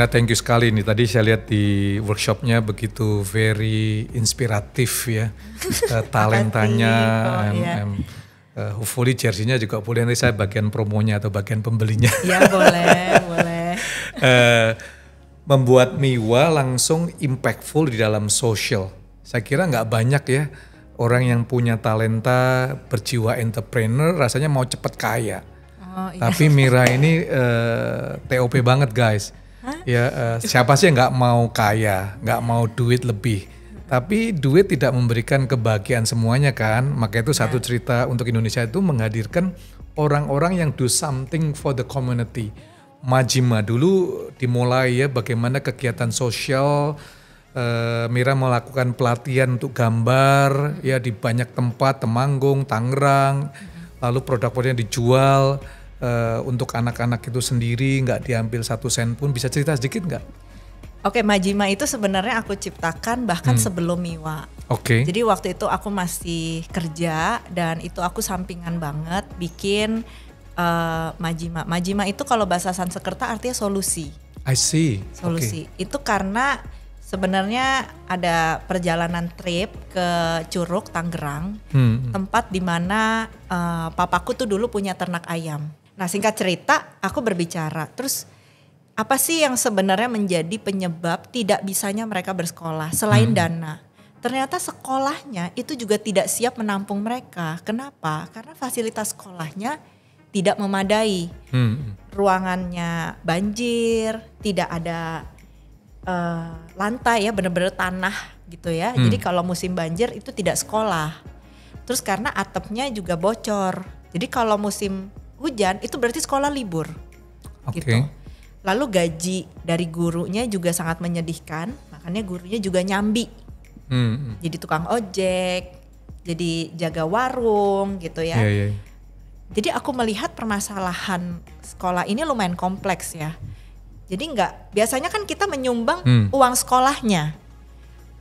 Ya, thank you sekali nih. Tadi saya lihat di workshopnya begitu very inspiratif ya. Talentanya, hopefully jersey-nya juga boleh. Nanti saya bagian promonya atau bagian pembelinya. Ya boleh. Membuat Miwa langsung impactful di dalam social. Saya kira nggak banyak ya orang yang punya talenta, berjiwa entrepreneur, rasanya mau cepet kaya. Tapi Mira ini TOP banget guys. Ya, siapa sih yang nggak mau kaya, nggak mau duit lebih. Tapi duit tidak memberikan kebahagiaan semuanya kan. Maka itu satu cerita untuk Indonesia itu menghadirkan orang-orang yang do something for the community. Majima dulu dimulai ya bagaimana kegiatan sosial. Mira melakukan pelatihan untuk gambar ya di banyak tempat, Temanggung, Tangerang. Lalu produk-produknya dijual. Untuk anak-anak itu sendiri nggak diambil 1 sen pun. Bisa cerita sedikit nggak? Oke, Majima itu sebenarnya aku ciptakan bahkan sebelum Miwa. Jadi waktu itu aku masih kerja dan itu aku sampingan banget bikin Majima. Majima itu kalau bahasa Sanskerta artinya solusi. I see. Solusi. Itu karena sebenarnya ada perjalanan trip ke Curug, Tangerang, tempat di mana papaku tuh dulu punya ternak ayam. Nah, singkat cerita, aku berbicara. Terus apa sih yang sebenarnya menjadi penyebab tidak bisanya mereka bersekolah selain dana? Ternyata sekolahnya itu juga tidak siap menampung mereka. Kenapa? Karena fasilitas sekolahnya tidak memadai. Ruangannya banjir, tidak ada lantai ya, benar-benar tanah gitu ya. Jadi kalau musim banjir itu tidak sekolah. Terus karena atapnya juga bocor. Jadi kalau musim hujan itu berarti sekolah libur. Gitu. Lalu gaji dari gurunya juga sangat menyedihkan. Makanya gurunya juga nyambi. Jadi tukang ojek, jadi jaga warung gitu ya. Jadi aku melihat permasalahan sekolah ini lumayan kompleks ya. Jadi biasanya kan kita menyumbang uang sekolahnya.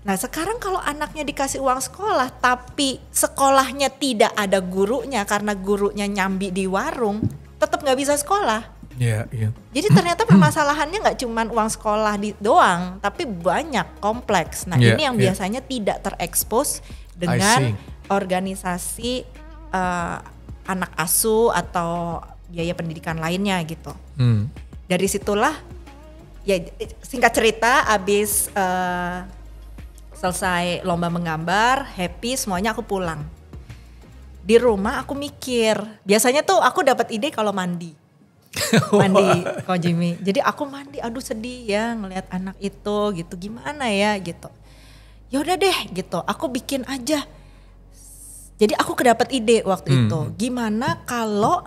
Nah sekarang kalau anaknya dikasih uang sekolah tapi sekolahnya tidak ada gurunya karena gurunya nyambi di warung, tetap gak bisa sekolah. Jadi ternyata permasalahannya gak cuma uang sekolah doang, tapi banyak, kompleks. Nah ini yang biasanya tidak terekspos dengan organisasi anak asuh atau biaya pendidikan lainnya gitu. Dari situlah ya singkat cerita abis selesai lomba menggambar, happy semuanya aku pulang. Di rumah aku mikir, biasanya tuh aku dapat ide kalau mandi. Mandi Ko Jimmy. Jadi aku mandi, aduh sedih ya ngelihat anak itu gitu, gimana ya gitu. Ya udah deh gitu, aku bikin aja. Jadi aku kedapat ide waktu itu, gimana kalau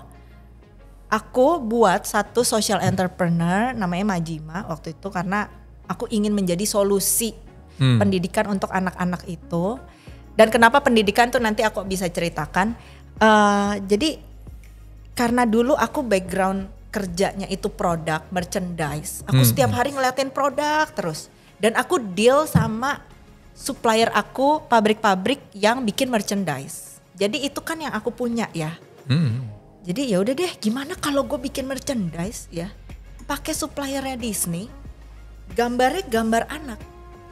aku buat satu social entrepreneur namanya Majima waktu itu karena aku ingin menjadi solusi pendidikan untuk anak-anak itu. Dan kenapa pendidikan tuh nanti aku bisa ceritakan. Jadi karena dulu aku background kerjanya itu produk, merchandise. Aku setiap hari ngeliatin produk terus. Dan aku deal sama supplier aku, pabrik-pabrik yang bikin merchandise. Jadi itu kan yang aku punya ya. Jadi ya udah deh, gimana kalau gue bikin merchandise ya, pakai suppliernya Disney, gambarnya gambar anak.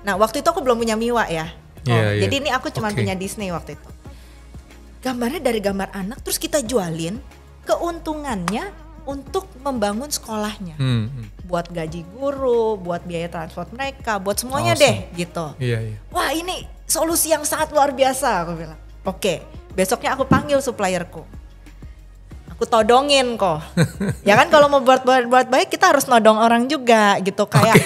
Nah waktu itu aku belum punya Miwa ya. Jadi ini aku cuma punya Disney waktu itu. Gambarnya dari gambar anak, terus kita jualin, keuntungannya untuk membangun sekolahnya. Buat gaji guru, buat biaya transport mereka, buat semuanya deh gitu. Wah ini solusi yang sangat luar biasa aku bilang. Oke, besoknya aku panggil supplierku. Aku todongin kok. Ya kan kalau mau buat baik kita harus nodong orang juga gitu. Kayak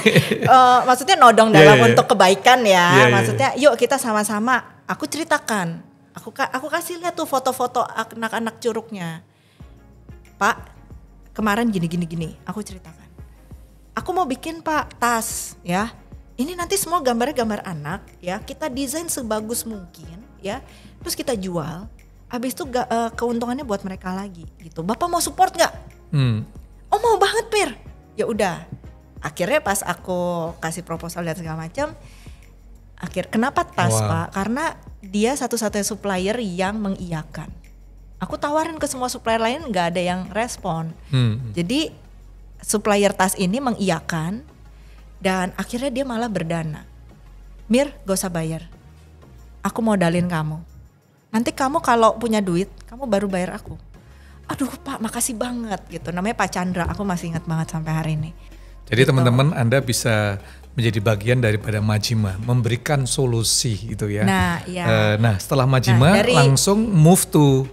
maksudnya nodong dalam untuk kebaikan ya. Maksudnya yuk kita sama-sama, aku ceritakan. Aku kasih lihat tuh foto-foto anak-anak curugnya. Pak, kemarin gini. Aku ceritakan. Aku mau bikin Pak tas ya. Ini nanti semua gambarnya gambar anak ya. Kita desain sebagus mungkin ya. Terus kita jual. Habis itu keuntungannya buat mereka lagi gitu. Bapak mau support nggak? Oh mau banget Pir. Ya udah. Akhirnya pas aku kasih proposal dan segala macam, kenapa tas Pak? Karena dia satu-satunya supplier yang mengiyakan. Aku tawarin ke semua supplier lain nggak ada yang respon. Jadi supplier tas ini mengiyakan Dan akhirnya dia malah berdana. Mir, gak usah bayar. Aku modalin kamu. Nanti kamu kalau punya duit, kamu baru bayar aku. Aduh Pak, makasih banget gitu. Namanya Pak Chandra, aku masih ingat banget sampai hari ini. Jadi teman-teman Anda bisa menjadi bagian daripada Majima, memberikan solusi gitu ya. Nah, iya. Nah setelah Majima langsung move to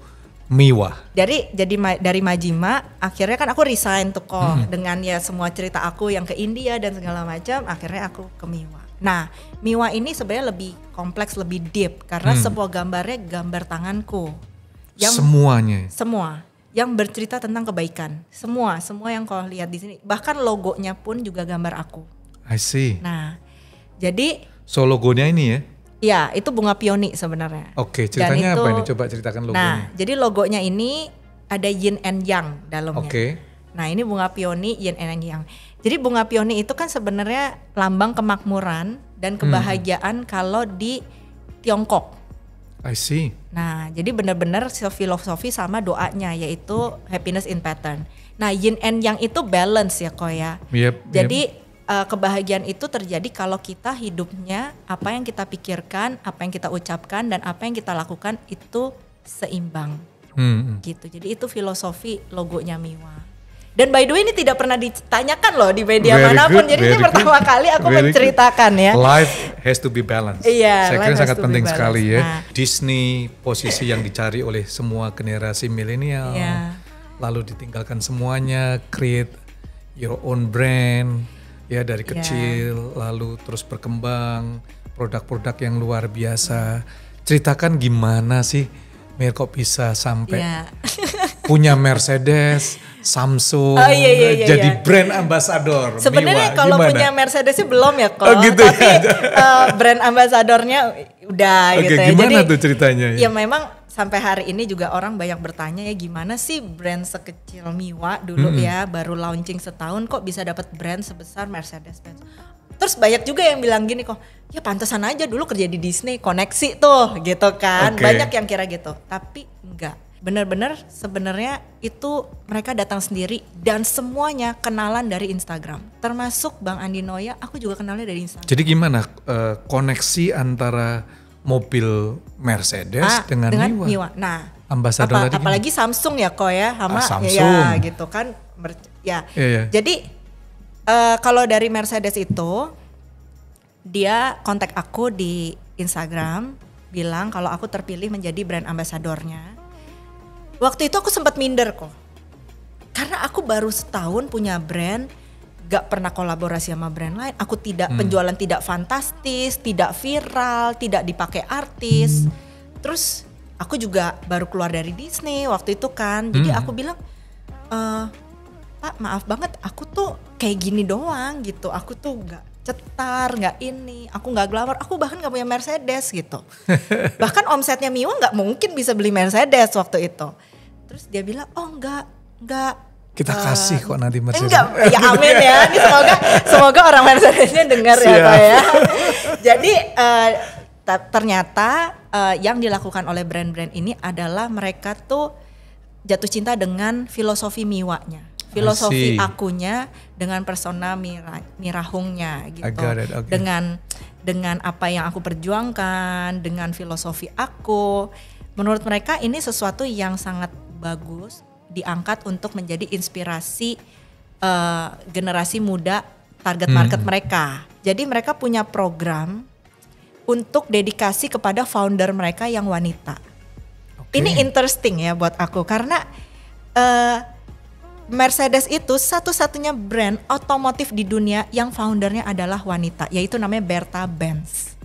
Miwa. Dari Majima, akhirnya kan aku resign tuh kok dengan ya semua cerita aku yang ke India dan segala macam. Akhirnya aku ke Miwa. Nah, Miwa ini sebenarnya lebih kompleks, lebih deep karena semua gambarnya gambar tanganku. Semua yang bercerita tentang kebaikan. Semua yang kau lihat di sini. Bahkan logonya pun juga gambar aku. I see. Nah, jadi logonya ini ya? Ya, itu bunga pioni sebenarnya. Oke, ceritanya apa ini? Coba ceritakan logonya. Nah, jadi logonya ini ada yin and yang dalamnya. Oke. Nah, ini bunga pioni yin and yang. Jadi bunga pioni itu kan sebenarnya lambang kemakmuran dan kebahagiaan kalau di Tiongkok. I see. Nah, jadi benar-benar filosofi sama doanya yaitu happiness in pattern. Nah, yin and yang itu balance ya kok ya. Jadi kebahagiaan itu terjadi kalau kita hidupnya apa yang kita pikirkan, apa yang kita ucapkan dan apa yang kita lakukan itu seimbang. Gitu. Jadi itu filosofi logonya Miwa. Dan by the way ini tidak pernah ditanyakan loh di media manapun. Jadi ini pertama kali aku menceritakan ya. Life has to be balanced. Iya, saya kira sangat penting sekali ya. Nah, Disney posisi yang dicari oleh semua generasi milenial. Lalu ditinggalkan semuanya, create your own brand. Ya dari kecil lalu terus berkembang, produk-produk yang luar biasa. Ceritakan gimana sih Mir kok bisa sampai punya Mercedes, Samsung, jadi brand ambassador. Sebenarnya kalau punya Mercedes sih belum ya kok, gitu tapi brand ambassadornya udah gitu ya. Gimana jadi, tuh ceritanya? Ya memang sampai hari ini juga orang banyak bertanya ya gimana sih brand sekecil Miwa dulu ya baru launching setahun kok bisa dapat brand sebesar Mercedes-Benz. Terus banyak juga yang bilang gini kok, ya pantesan aja dulu kerja di Disney, koneksi tuh gitu kan. Banyak yang kira gitu, tapi enggak. Benar-benar sebenarnya itu mereka datang sendiri dan semuanya kenalan dari Instagram. Termasuk Bang Andi Noya, aku juga kenalnya dari Instagram. Jadi gimana koneksi antara mobil Mercedes dengan Miwa? Nah, ambasador apalagi Samsung ya kok ya, sama Samsung. Ya gitu kan. Jadi kalau dari Mercedes itu dia kontak aku di Instagram bilang kalau aku terpilih menjadi brand ambasadornya. Waktu itu aku sempat minder kok. Karena aku baru setahun punya brand, gak pernah kolaborasi sama brand lain. Aku penjualan tidak fantastis, tidak viral, tidak dipakai artis. Terus aku juga baru keluar dari Disney waktu itu kan. Jadi aku bilang, Pak maaf banget aku tuh kayak gini doang gitu. Aku tuh gak cetar, gak ini, aku gak glamor, aku bahkan gak punya Mercedes gitu. Bahkan omsetnya Miwa gak mungkin bisa beli Mercedes waktu itu. Terus dia bilang, oh enggak. Kita kasih kok nanti Mercedes. Enggak, ya amin ya. Ini semoga orang Mercedesnya dengar ya Pak ya. Jadi ternyata yang dilakukan oleh brand-brand ini adalah mereka tuh jatuh cinta dengan filosofi Miwanya. Filosofi akunya dengan persona Mirahungnya gitu. Dengan apa yang aku perjuangkan, dengan filosofi aku. Menurut mereka ini sesuatu yang sangat bagus diangkat untuk menjadi inspirasi generasi muda target market mereka. Jadi mereka punya program untuk dedikasi kepada founder mereka yang wanita. Ini interesting ya buat aku karena Mercedes itu satu-satunya brand otomotif di dunia yang foundernya adalah wanita, yaitu namanya Bertha Benz.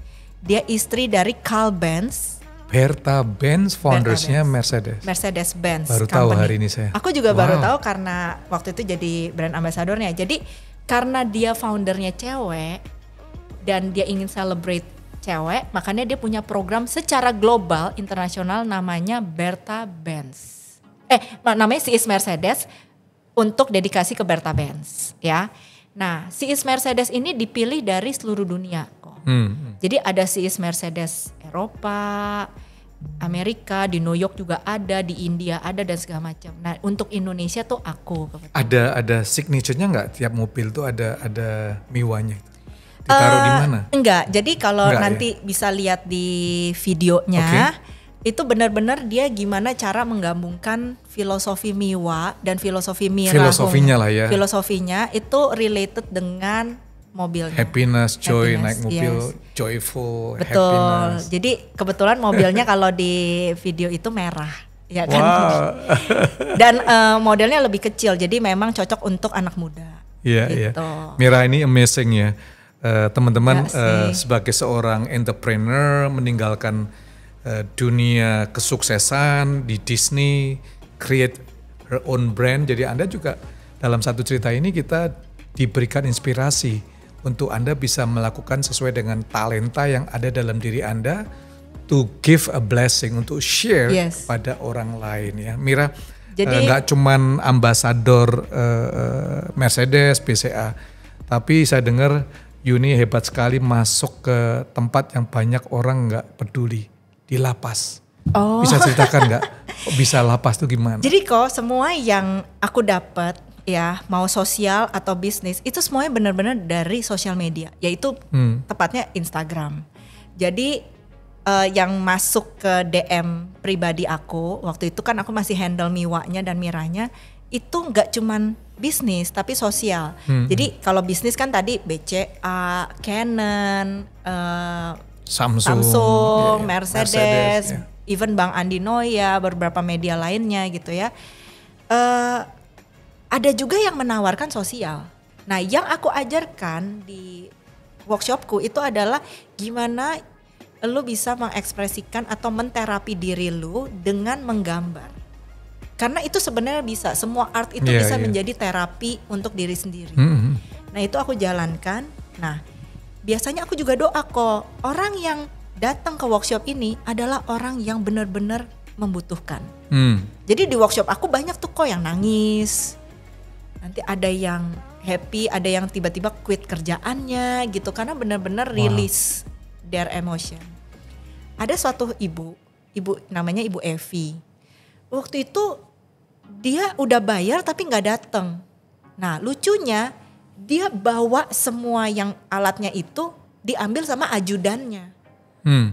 Dia istri dari Carl Benz. Bertha Benz foundersnya Mercedes. Mercedes-Benz baru company. Tahu hari ini saya. Aku juga baru tahu karena waktu itu jadi brand ambassadornya. Jadi karena dia foundernya cewek dan dia ingin celebrate cewek, makanya dia punya program secara global internasional namanya Bertha Benz. Namanya She is Mercedes untuk dedikasi ke Bertha Benz ya. Nah, She is Mercedes ini dipilih dari seluruh dunia kok. Jadi ada She is Mercedes Eropa, Amerika, di New York juga ada, di India ada dan segala macam. Nah, untuk Indonesia tuh aku kebetulan. Ada signature-nya nggak tiap mobil tuh ada Miwanya? Ditaruh di mana? Enggak, jadi kalau Enggak, nanti bisa lihat di videonya, itu benar-benar dia gimana cara menggabungkan filosofi Miwa dan filosofi Mira. Filosofinya lah ya. Filosofinya itu related dengan mobilnya. Happiness, joy, Happiness, naik mobil, yes. joyful, Betul. happiness. Jadi kebetulan mobilnya kalau di video itu merah, ya kan. Wow. Dan modelnya lebih kecil, jadi memang cocok untuk anak muda. Iya, iya. Gitu. Mira ini amazing ya. Teman-teman Ya, sebagai seorang entrepreneur meninggalkan dunia kesuksesan di Disney, create her own brand. Jadi Anda juga dalam satu cerita ini kita diberikan inspirasi untuk Anda bisa melakukan sesuai dengan talenta yang ada dalam diri Anda, to give a blessing, untuk share pada orang lain ya. Mira, jadi nggak cuman ambasador Mercedes, BCA, tapi saya dengar Yuni hebat sekali masuk ke tempat yang banyak orang nggak peduli, di lapas. Oh. Bisa ceritakan nggak? Bisa lapas tuh gimana? Jadi kok semua yang aku dapat ya, mau sosial atau bisnis, itu semuanya benar-benar dari sosial media, yaitu tepatnya Instagram. Jadi yang masuk ke DM pribadi aku, waktu itu kan aku masih handle Miwanya dan Miranya, itu nggak cuman bisnis tapi sosial. Jadi kalau bisnis kan tadi BCA, Canon, Samsung, Mercedes, even Bang Andi Noya, beberapa media lainnya gitu ya. Ada juga yang menawarkan sosial. Nah, yang aku ajarkan di workshopku itu adalah gimana lu bisa mengekspresikan atau menterapi diri lu dengan menggambar. Karena itu sebenarnya bisa, semua art itu bisa menjadi terapi untuk diri sendiri. Nah, itu aku jalankan. Nah, biasanya aku juga doa kok, orang yang datang ke workshop ini adalah orang yang benar-benar membutuhkan. Jadi di workshop aku banyak tuh kok yang nangis. Nanti ada yang happy, ada yang tiba-tiba quit kerjaannya gitu, karena benar-benar release their emotion. Ada suatu ibu namanya Ibu Evi. Waktu itu dia udah bayar tapi nggak datang. Nah, lucunya dia bawa semua yang alatnya itu diambil sama ajudannya.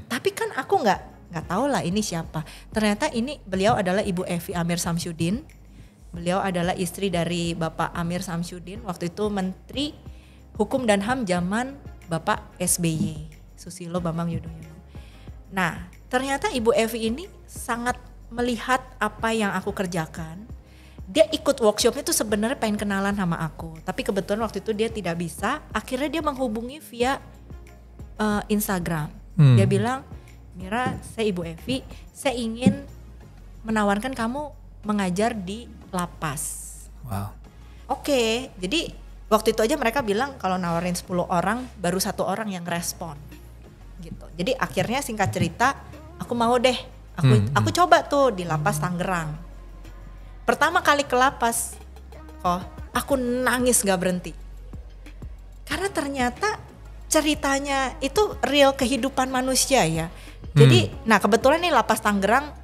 Tapi kan aku nggak tahu lah ini siapa. Ternyata beliau adalah Ibu Evi Amir Samsudin. Beliau adalah istri dari Bapak Amir Samsudin, waktu itu Menteri Hukum dan HAM zaman Bapak SBY, Susilo Bambang Yudhoyono. Nah, ternyata Ibu Evi ini sangat melihat apa yang aku kerjakan. Dia ikut workshopnya tuh sebenarnya pengen kenalan sama aku, tapi kebetulan waktu itu dia tidak bisa. Akhirnya dia menghubungi via Instagram. Dia bilang, Mira, saya Ibu Evi, saya ingin menawarkan kamu mengajar di lapas. Wow. Oke, jadi waktu itu aja mereka bilang kalau nawarin 10 orang, baru 1 orang yang respon. Gitu. Jadi akhirnya singkat cerita, aku mau deh. Aku coba tuh di lapas Tangerang. Pertama kali ke lapas, aku nangis gak berhenti. Karena ternyata ceritanya itu real kehidupan manusia ya. Jadi, nah kebetulan nih lapas Tangerang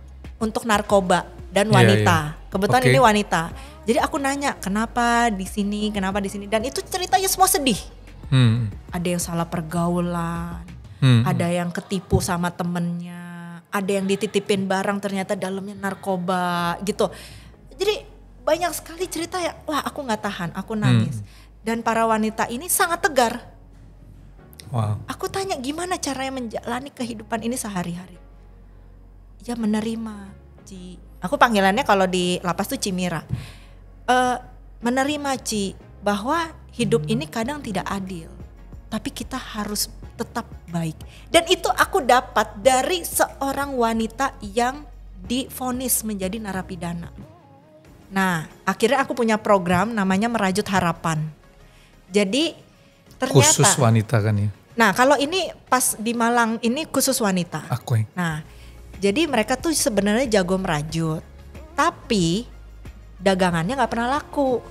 untuk narkoba dan wanita. Kebetulan ini wanita. Jadi aku nanya, kenapa di sini, dan itu ceritanya semua sedih. Ada yang salah pergaulan, ada yang ketipu sama temennya, ada yang dititipin barang ternyata dalamnya narkoba gitu. Jadi banyak sekali cerita ya, wah aku nggak tahan, aku nangis. Dan para wanita ini sangat tegar. Wow. Aku tanya gimana caranya menjalani kehidupan ini sehari-hari. Ya menerima, Ci. Aku panggilannya kalau di lapas tuh Cimira. Menerima, Ci, bahwa hidup ini kadang tidak adil. Tapi kita harus tetap baik. Dan itu aku dapat dari seorang wanita yang divonis menjadi narapidana. Nah, akhirnya aku punya program namanya Merajut Harapan. Jadi ternyata khusus wanita kan ya? Nah, kalau ini pas di Malang ini khusus wanita. Nah, jadi mereka tuh sebenarnya jago merajut, tapi dagangannya nggak pernah laku.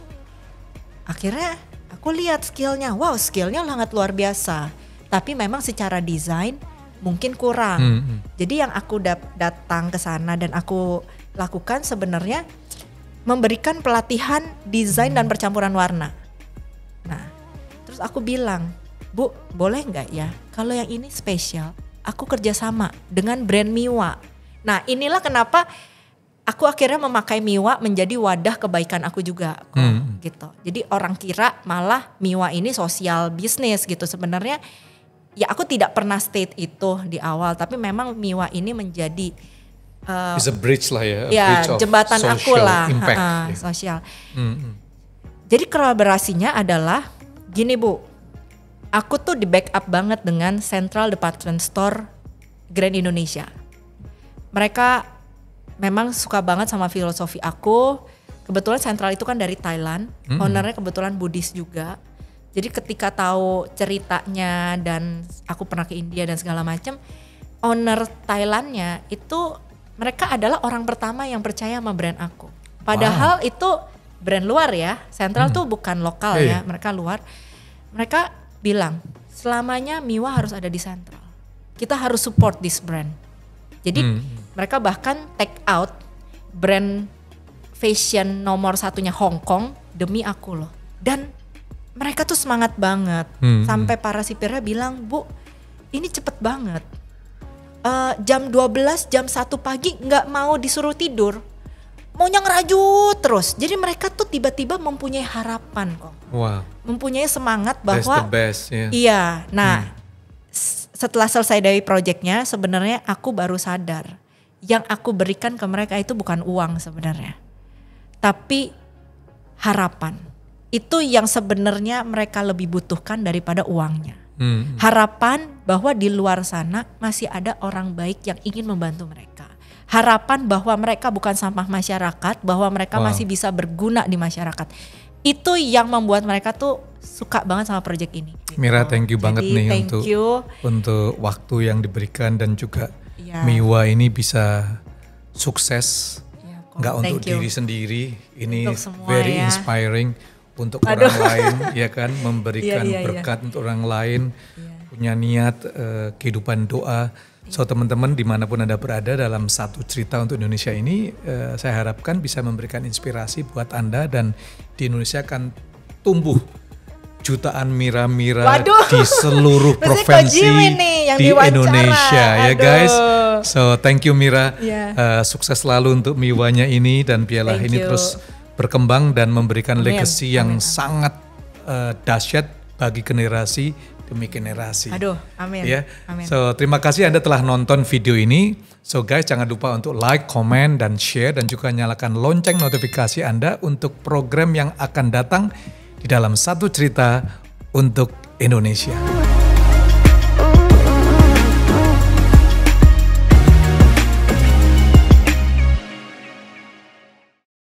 Akhirnya aku lihat skillnya, wow skillnya sangat luar biasa. Tapi memang secara desain mungkin kurang. Jadi yang aku datang ke sana dan aku lakukan sebenarnya memberikan pelatihan desain dan percampuran warna. Nah, terus aku bilang, Bu boleh nggak ya kalau yang ini spesial aku kerjasama dengan brand Miwa. Nah inilah kenapa aku akhirnya memakai Miwa menjadi wadah kebaikan aku juga gitu. Jadi orang kira malah Miwa ini sosial bisnis gitu. Sebenarnya ya aku tidak pernah state itu di awal, tapi memang Miwa ini menjadi It's a bridge lah ya, ya bridge of jembatan aku lah, impact. sosial. Jadi kolaborasinya adalah gini Bu, aku tuh di backup banget dengan Central Department Store Grand Indonesia. Mereka memang suka banget sama filosofi aku. Kebetulan Central itu kan dari Thailand, ownernya kebetulan Buddhis juga. Jadi ketika tahu ceritanya dan aku pernah ke India dan segala macam, owner Thailandnya itu mereka adalah orang pertama yang percaya sama brand aku. Padahal itu brand luar ya, Central tuh bukan lokal ya, mereka luar. Mereka bilang selamanya Miwa harus ada di Central. Kita harus support this brand. Jadi mereka bahkan take out brand fashion nomor satunya Hong Kong demi aku loh. Dan mereka tuh semangat banget. Sampai para sipirnya bilang, Bu ini cepet banget. Jam 12, jam 1 pagi gak mau disuruh tidur. Maunya ngerajut terus. Jadi mereka tuh tiba-tiba mempunyai harapan kok. Wow. Mempunyai semangat That's bahwa the best, yeah. Iya. Nah setelah selesai dari proyeknya sebenarnya aku baru sadar. Yang aku berikan ke mereka itu bukan uang sebenarnya. Tapi harapan. Itu yang sebenarnya mereka lebih butuhkan daripada uangnya. Harapan bahwa di luar sana masih ada orang baik yang ingin membantu mereka. Harapan bahwa mereka bukan sampah masyarakat, bahwa mereka masih bisa berguna di masyarakat. Itu yang membuat mereka tuh suka banget sama proyek ini. Gitu. Mira, thank you banget nih untuk waktu yang diberikan dan juga Miwa ini bisa sukses. Nggak untuk diri sendiri, ini very inspiring. Untuk orang lain, ya kan, memberikan berkat untuk orang lain, punya niat, kehidupan doa. So teman-teman dimanapun Anda berada dalam satu cerita untuk Indonesia ini, saya harapkan bisa memberikan inspirasi buat Anda dan di Indonesia akan tumbuh jutaan Mira-Mira di seluruh provinsi di Indonesia ya guys. So thank you Mira, sukses selalu untuk Miwanya ini dan biarlah ini terus berkembang dan memberikan legacy yang sangat dahsyat bagi generasi demi generasi. Amin. Ya. So terima kasih Anda telah nonton video ini. So guys jangan lupa untuk like, comment, dan share dan juga nyalakan lonceng notifikasi Anda untuk program yang akan datang di dalam satu cerita untuk Indonesia.